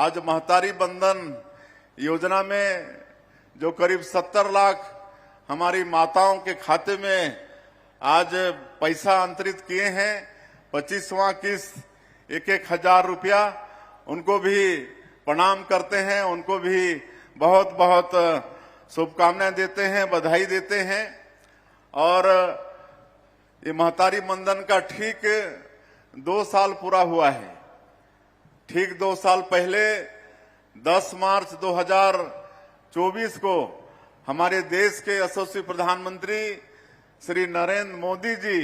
आज महतारी बंधन योजना में जो करीब 70 लाख हमारी माताओं के खाते में आज पैसा अंतरित किए हैं, 25वां किस्त 1,000 रुपया, उनको भी प्रणाम करते हैं, उनको भी बहुत बहुत शुभकामनाएं देते हैं, बधाई देते हैं। और ये महतारी बंधन का ठीक 2 साल पूरा हुआ है। ठीक 2 साल पहले 10 मार्च 2024 को हमारे देश के यशस्वी प्रधानमंत्री श्री नरेंद्र मोदी जी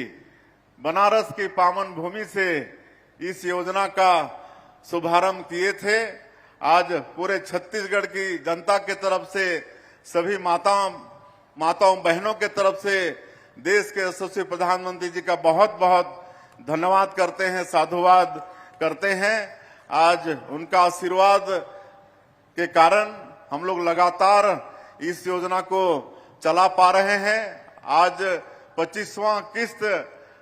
बनारस की पावन भूमि से इस योजना का शुभारंभ किए थे। आज पूरे छत्तीसगढ़ की जनता के तरफ से, सभी माताओं बहनों के तरफ से देश के यशस्वी प्रधानमंत्री जी का बहुत बहुत धन्यवाद करते हैं, साधुवाद करते हैं। आज उनका आशीर्वाद के कारण हम लोग लगातार इस योजना को चला पा रहे हैं। आज 25वां किस्त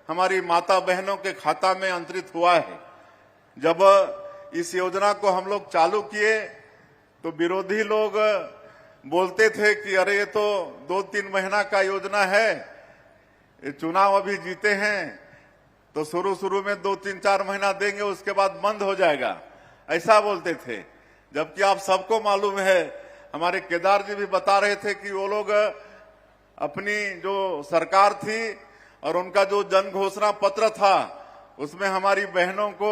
हमारी माता बहनों के खाता में अंतरित हुआ है। जब इस योजना को हम लोग चालू किए तो विरोधी लोग बोलते थे कि अरे ये तो 2-3 महीना का योजना है, ये चुनाव अभी जीते हैं तो शुरू में 2-3-4 महीना देंगे, उसके बाद बंद हो जाएगा, ऐसा बोलते थे। जबकि आप सबको मालूम है, हमारे केदार जी भी बता रहे थे कि वो लोग अपनी जो सरकार थी और उनका जो जन घोषणा पत्र था उसमें हमारी बहनों को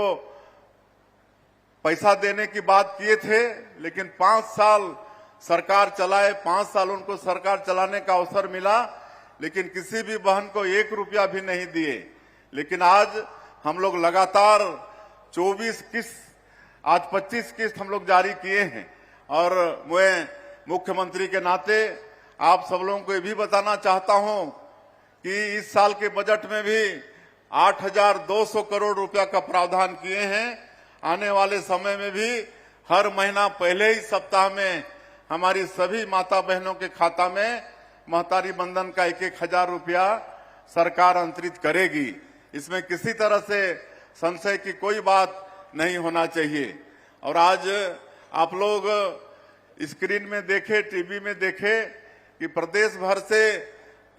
पैसा देने की बात किए थे, लेकिन 5 साल सरकार चलाए, 5 साल उनको सरकार चलाने का अवसर मिला, लेकिन किसी भी बहन को 1 रुपया भी नहीं दिए। लेकिन आज हम लोग लगातार 24 किस्त, आज 25 किस्त हम लोग जारी किए हैं। और मैं मुख्यमंत्री के नाते आप सब लोगों को ये भी बताना चाहता हूं कि इस साल के बजट में भी 8,200 करोड़ रुपया का प्रावधान किए हैं। आने वाले समय में भी हर महीना पहले ही सप्ताह में हमारी सभी माता बहनों के खाता में महतारी बंधन का 1,000 रुपया सरकार अंतरित करेगी। इसमें किसी तरह से संशय की कोई बात नहीं होना चाहिए। और आज आप लोग स्क्रीन में देखे, टीवी में देखे कि प्रदेश भर से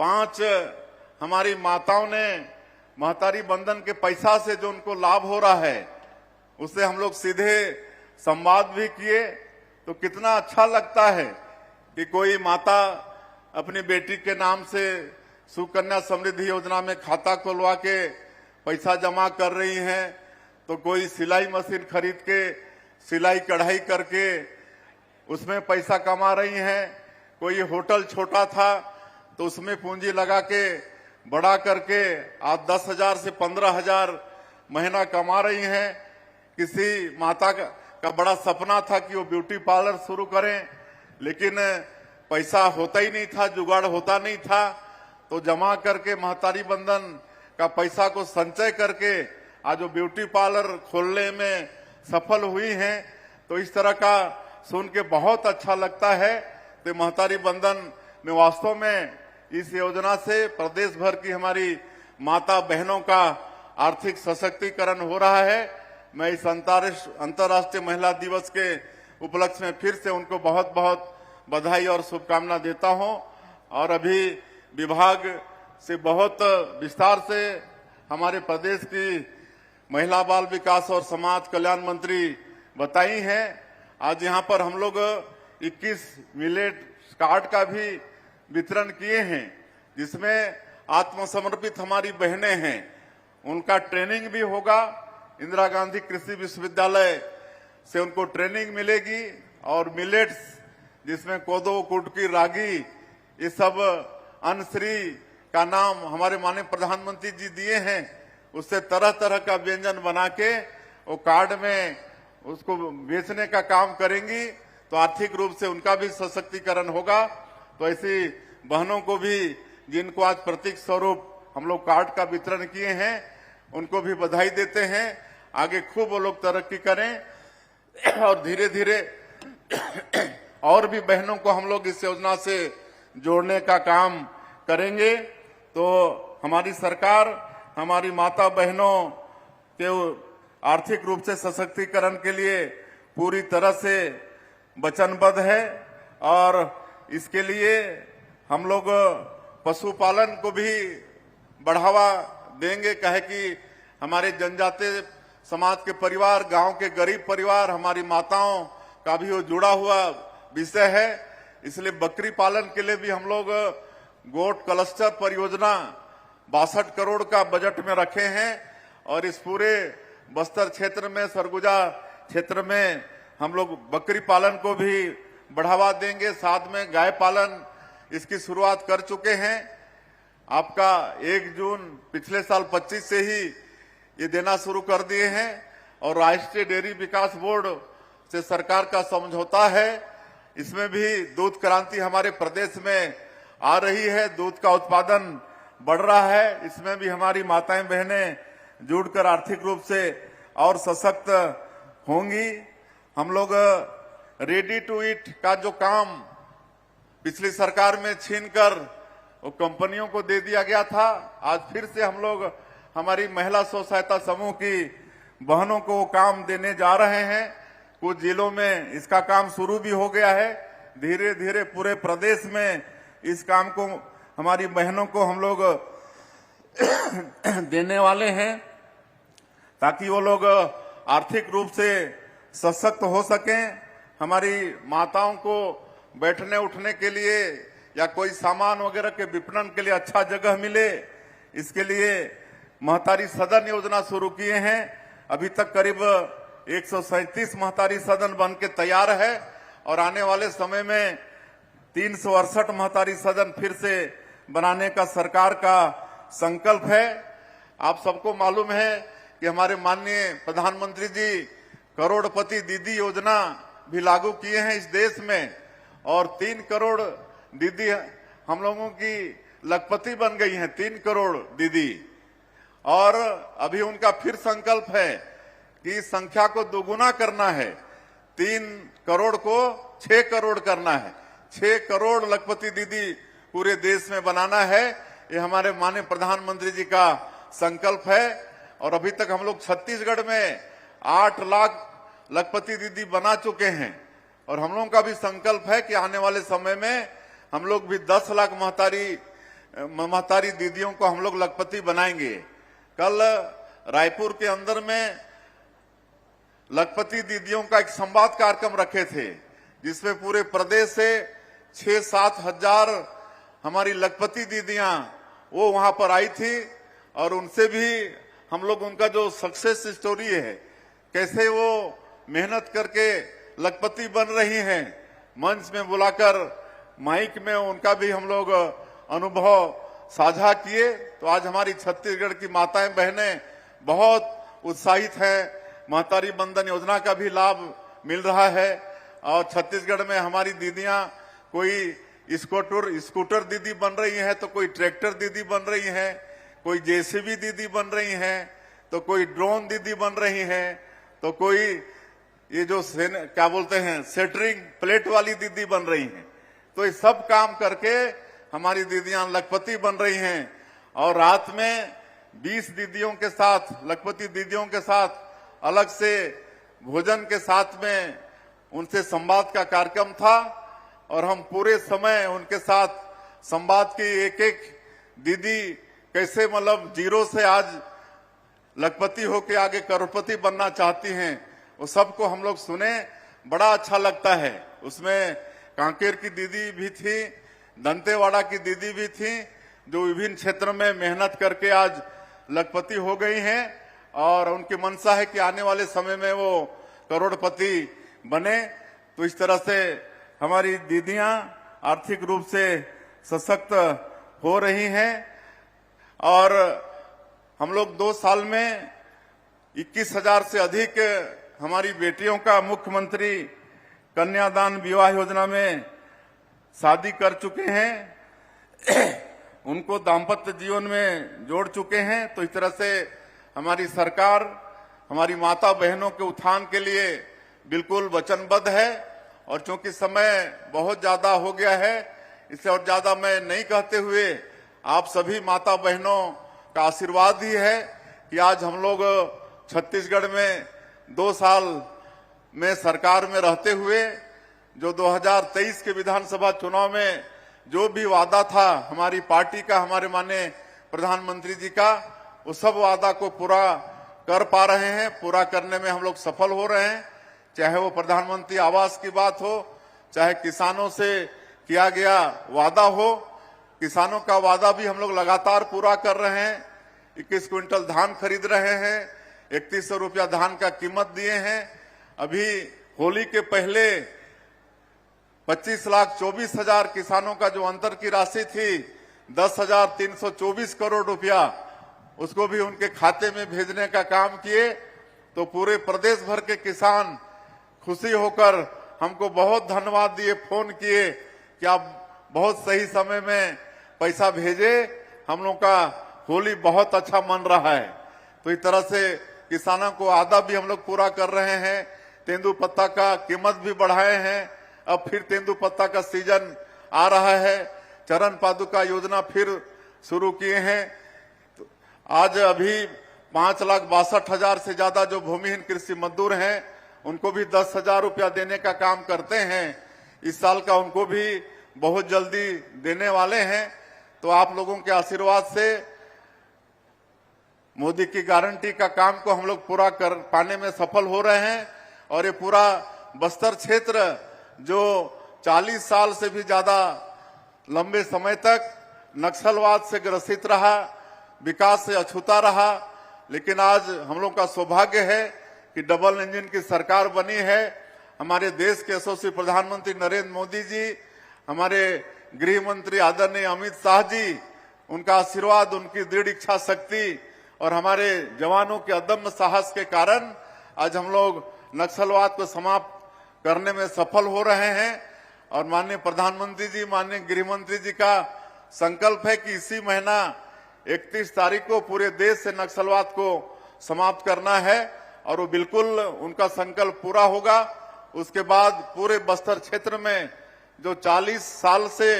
5 हमारी माताओं ने महतारी बंधन के पैसा से जो उनको लाभ हो रहा है उससे हम लोग सीधे संवाद भी किए। तो कितना अच्छा लगता है कि कोई माता अपनी बेटी के नाम से सुकन्या समृद्धि योजना में खाता खुलवा के पैसा जमा कर रही हैं, तो कोई सिलाई मशीन खरीद के सिलाई कढ़ाई करके उसमें पैसा कमा रही हैं, कोई होटल छोटा था तो उसमें पूंजी लगा के बड़ा करके आज 10,000 से 15,000 महीना कमा रही हैं। किसी माता का बड़ा सपना था कि वो ब्यूटी पार्लर शुरू करें, लेकिन पैसा होता ही नहीं था, जुगाड़ होता नहीं था, तो जमा करके महतारी बंधन का पैसा को संचय करके आज वो ब्यूटी पार्लर खोलने में सफल हुई हैं। तो इस तरह का सुन के बहुत अच्छा लगता है। तो महतारी बंधन में वास्तव में इस योजना से प्रदेश भर की हमारी माता बहनों का आर्थिक सशक्तिकरण हो रहा है। मैं इस अंतर्राष्ट्रीय महिला दिवस के उपलक्ष्य में फिर से उनको बहुत बहुत बधाई और शुभकामना देता हूं। और अभी विभाग से बहुत विस्तार से हमारे प्रदेश की महिला बाल विकास और समाज कल्याण मंत्री बताई हैं। आज यहां पर हम लोग 21 मिलेट कार्ड का भी वितरण किए हैं, जिसमें आत्मसमर्पित हमारी बहनें हैं, उनका ट्रेनिंग भी होगा। इंदिरा गांधी कृषि विश्वविद्यालय से उनको ट्रेनिंग मिलेगी। और मिलेट्स जिसमें कोदो, कुटकी, रागी, ये सब अन्नश्री का नाम हमारे माननीय प्रधानमंत्री जी दिए हैं, उससे तरह तरह का व्यंजन बना के वो कार्ड में उसको बेचने का काम करेंगी, तो आर्थिक रूप से उनका भी सशक्तिकरण होगा। तो ऐसी बहनों को भी जिनको आज प्रतीक स्वरूप हम लोग कार्ड का वितरण किए हैं, उनको भी बधाई देते हैं। आगे खूब वो लोग तरक्की करें और धीरे धीरे और भी बहनों को हम लोग इस योजना से जोड़ने का काम करेंगे। तो हमारी सरकार हमारी माता बहनों के आर्थिक रूप से सशक्तिकरण के लिए पूरी तरह से वचनबद्ध है और इसके लिए हम लोग पशुपालन को भी बढ़ावा देंगे। कहे कि हमारे जनजातीय समाज के परिवार, गांव के गरीब परिवार, हमारी माताओं का भी वो जुड़ा हुआ विषय है। इसलिए बकरी पालन के लिए भी हम लोग गोट क्लस्टर परियोजना 62 करोड़ का बजट में रखे हैं और इस पूरे बस्तर क्षेत्र में, सरगुजा क्षेत्र में हम लोग बकरी पालन को भी बढ़ावा देंगे। साथ में गाय पालन इसकी शुरुआत कर चुके हैं। आपका 1 जून पिछले साल 25 से ही ये देना शुरू कर दिए हैं और राष्ट्रीय डेयरी विकास बोर्ड से सरकार का समझौता है। इसमें भी दूध क्रांति हमारे प्रदेश में आ रही है, दूध का उत्पादन बढ़ रहा है। इसमें भी हमारी माताएं बहनें जुड़कर आर्थिक रूप से और सशक्त होंगी। हम लोग रेडी टू ईट का जो काम पिछली सरकार में छीनकर वो कंपनियों को दे दिया गया था, आज फिर से हम लोग हमारी महिला स्व सहायता समूह की बहनों को वो काम देने जा रहे हैं। कुछ जिलों में इसका काम शुरू भी हो गया है। धीरे धीरे पूरे प्रदेश में इस काम को हमारी बहनों को हम लोग देने वाले हैं ताकि वो लोग आर्थिक रूप से सशक्त हो सकें। हमारी माताओं को बैठने उठने के लिए या कोई सामान वगैरह के विपणन के लिए अच्छा जगह मिले, इसके लिए महतारी सदन योजना शुरू किए हैं। अभी तक करीब 137 महतारी सदन बन के तैयार है और आने वाले समय में 368 महतारी सदन फिर से बनाने का सरकार का संकल्प है। आप सबको मालूम है कि हमारे माननीय प्रधानमंत्री जी करोड़पति दीदी योजना भी लागू किए हैं इस देश में और 3 करोड़ दीदी हम लोगों की लखपति बन गई हैं, 3 करोड़ दीदी। और अभी उनका फिर संकल्प है कि इस संख्या को दोगुना करना है, 3 करोड़ को 6 करोड़ करना है, 6 करोड़ लखपति दीदी पूरे देश में बनाना है। ये हमारे माननीय प्रधानमंत्री जी का संकल्प है और अभी तक हम लोग छत्तीसगढ़ में 8 लाख लखपति दीदी बना चुके हैं और हम लोगों का भी संकल्प है कि आने वाले समय में हम लोग भी 10 लाख महतारी दीदियों को हम लोग लखपति बनाएंगे। कल रायपुर के अंदर में लखपति दीदियों का एक संवाद कार्यक्रम रखे थे जिसमें पूरे प्रदेश से 6-7 हजार हमारी लखपति दीदियां वो वहां पर आई थी और उनसे भी हम लोग उनका जो सक्सेस स्टोरी है, कैसे वो मेहनत करके लखपति बन रही हैं, मंच में बुलाकर माइक में उनका भी हम लोग अनुभव साझा किए। तो आज हमारी छत्तीसगढ़ की माताएं बहनें बहुत उत्साहित हैं। महतारी बंधन योजना का भी लाभ मिल रहा है और छत्तीसगढ़ में हमारी दीदियां कोई स्कूटर दीदी बन रही हैं, तो कोई ट्रैक्टर दीदी बन रही हैं, कोई जेसीबी दीदी बन रही हैं, तो कोई ड्रोन दीदी बन रही हैं, तो कोई ये जो क्या बोलते हैं सेटरिंग प्लेट वाली दीदी बन रही हैं। तो ये सब काम करके हमारी दीदियां लखपति बन रही हैं और रात में 20 दीदियों के साथ, लखपति दीदियों के साथ अलग से भोजन के साथ में उनसे संवाद का कार्यक्रम था और हम पूरे समय उनके साथ संवाद की एक एक दीदी कैसे मतलब जीरो से आज लखपति होके आगे करोड़पति बनना चाहती हैं, वो सबको हम लोग सुने, बड़ा अच्छा लगता है। उसमें कांकेर की दीदी भी थी, दंतेवाड़ा की दीदी भी थी, जो विभिन्न क्षेत्र में मेहनत करके आज लखपति हो गई हैं और उनकी मंशा है कि आने वाले समय में वो करोड़पति बने। तो इस तरह से हमारी दीदियां आर्थिक रूप से सशक्त हो रही हैं और हम लोग 2 साल में 21,000 से अधिक हमारी बेटियों का मुख्यमंत्री कन्यादान विवाह योजना में शादी कर चुके हैं, उनको दाम्पत्य जीवन में जोड़ चुके हैं। तो इस तरह से हमारी सरकार हमारी माता बहनों के उत्थान के लिए बिल्कुल वचनबद्ध है और चूंकि समय बहुत ज्यादा हो गया है, इससे और ज्यादा मैं नहीं कहते हुए आप सभी माता बहनों का आशीर्वाद ही है कि आज हम लोग छत्तीसगढ़ में 2 साल में सरकार में रहते हुए जो 2023 के विधानसभा चुनाव में जो भी वादा था हमारी पार्टी का, हमारे माननीय प्रधानमंत्री जी का, उस सब वादा को पूरा कर पा रहे हैं, पूरा करने में हम लोग सफल हो रहे हैं। चाहे वो प्रधानमंत्री आवास की बात हो, चाहे किसानों से किया गया वादा हो, किसानों का वादा भी हम लोग लगातार पूरा कर रहे हैं। 21 क्विंटल धान खरीद रहे हैं, 3100 रुपया धान का कीमत दिए हैं। अभी होली के पहले 25,24,000 किसानों का जो अंतर की राशि थी 10,324 करोड़ रुपया, उसको भी उनके खाते में भेजने का काम किए। तो पूरे प्रदेश भर के किसान खुशी होकर हमको बहुत धन्यवाद दिए, फोन किए कि आप बहुत सही समय में पैसा भेजे, हम लोग का होली बहुत अच्छा मन रहा है। तो इस तरह से किसानों को आदा भी हम लोग पूरा कर रहे हैं। तेंदुपत्ता का कीमत भी बढ़ाए हैं, अब फिर तेंदुपत्ता का सीजन आ रहा है। चरण पादुका योजना फिर शुरू किए हैं। तो आज अभी 5,62,000 से ज्यादा जो भूमिहीन कृषि मजदूर हैं उनको भी 10,000 रुपया देने का काम करते हैं। इस साल का उनको भी बहुत जल्दी देने वाले हैं। तो आप लोगों के आशीर्वाद से मोदी की गारंटी का काम को हम लोग पूरा कर पाने में सफल हो रहे हैं। और ये पूरा बस्तर क्षेत्र जो 40 साल से भी ज्यादा लंबे समय तक नक्सलवाद से ग्रसित रहा, विकास से अछूता रहा, लेकिन आज हम लोग का सौभाग्य है कि डबल इंजन की सरकार बनी है। हमारे देश के यशस्वी प्रधानमंत्री नरेंद्र मोदी जी, हमारे गृह मंत्री आदरणीय अमित शाह जी, उनका आशीर्वाद, उनकी दृढ़ इच्छा शक्ति और हमारे जवानों के अदम्य साहस के कारण आज हम लोग नक्सलवाद को समाप्त करने में सफल हो रहे हैं। और माननीय प्रधानमंत्री जी, माननीय गृह मंत्री जी का संकल्प है कि इसी महीना 31 तारीख को पूरे देश से नक्सलवाद को समाप्त करना है और वो बिल्कुल उनका संकल्प पूरा होगा। उसके बाद पूरे बस्तर क्षेत्र में जो 40 साल से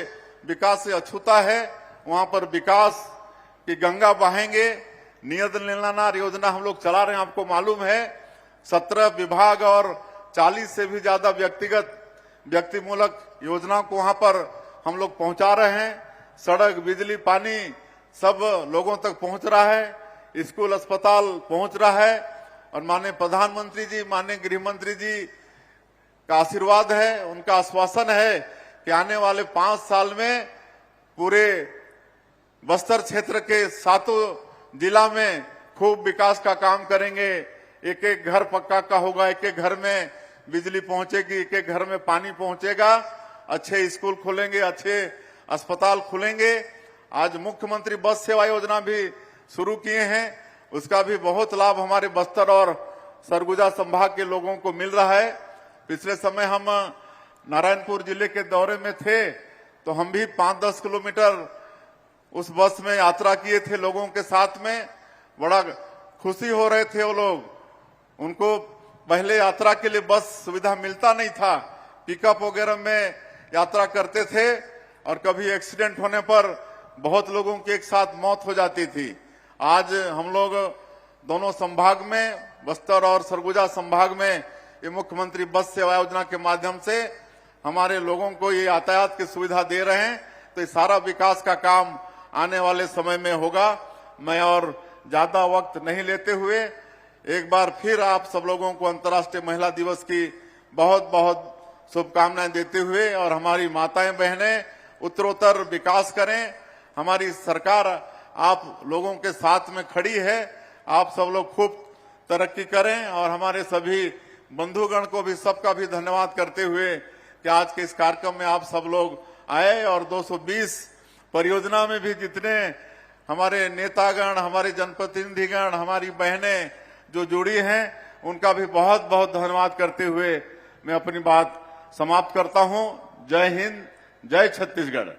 विकास से अछूता है, वहां पर विकास की गंगा बहाएंगे। नियत नीलानार योजना हम लोग चला रहे हैं, आपको मालूम है। 17 विभाग और 40 से भी ज्यादा व्यक्तिमूलक योजनाओं को वहां पर हम लोग पहुंचा रहे हैं। सड़क, बिजली, पानी सब लोगों तक पहुंच रहा है, स्कूल, अस्पताल पहुंच रहा है। और माननीय प्रधानमंत्री जी, माननीय गृह मंत्री जी का आशीर्वाद है, उनका आश्वासन है कि आने वाले 5 साल में पूरे बस्तर क्षेत्र के 7 जिला में खूब विकास का काम करेंगे। एक एक घर पक्का का होगा, एक एक घर में बिजली पहुंचेगी, एक एक घर में पानी पहुंचेगा, अच्छे स्कूल खुलेंगे, अच्छे अस्पताल खुलेंगे। आज मुख्यमंत्री बस सेवा योजना भी शुरू किए हैं, उसका भी बहुत लाभ हमारे बस्तर और सरगुजा संभाग के लोगों को मिल रहा है। पिछले समय हम नारायणपुर जिले के दौरे में थे, तो हम भी 5-10 किलोमीटर उस बस में यात्रा किए थे लोगों के साथ में। बड़ा खुशी हो रहे थे वो लोग। उनको पहले यात्रा के लिए बस सुविधा मिलता नहीं था, पिकअप वगैरह में यात्रा करते थे और कभी एक्सीडेंट होने पर बहुत लोगों की एक साथ मौत हो जाती थी। आज हम लोग दोनों संभाग में, बस्तर और सरगुजा संभाग में, ये मुख्यमंत्री बस सेवा योजना के माध्यम से हमारे लोगों को ये यातायात की सुविधा दे रहे हैं। तो ये सारा विकास का काम आने वाले समय में होगा। मैं और ज्यादा वक्त नहीं लेते हुए एक बार फिर आप सब लोगों को अंतर्राष्ट्रीय महिला दिवस की बहुत बहुत शुभकामनाएं देते हुए, और हमारी माताएं बहनें उत्तरोत्तर विकास करें। हमारी सरकार आप लोगों के साथ में खड़ी है, आप सब लोग खूब तरक्की करें। और हमारे सभी बंधुगण को भी, सबका भी धन्यवाद करते हुए कि आज के इस कार्यक्रम में आप सब लोग आए। और 220 परियोजना में भी जितने हमारे नेतागण, हमारे जनप्रतिनिधिगण, हमारी बहनें जो जुड़ी हैं, उनका भी बहुत बहुत धन्यवाद करते हुए मैं अपनी बात समाप्त करता हूं। जय हिंद, जय छत्तीसगढ़।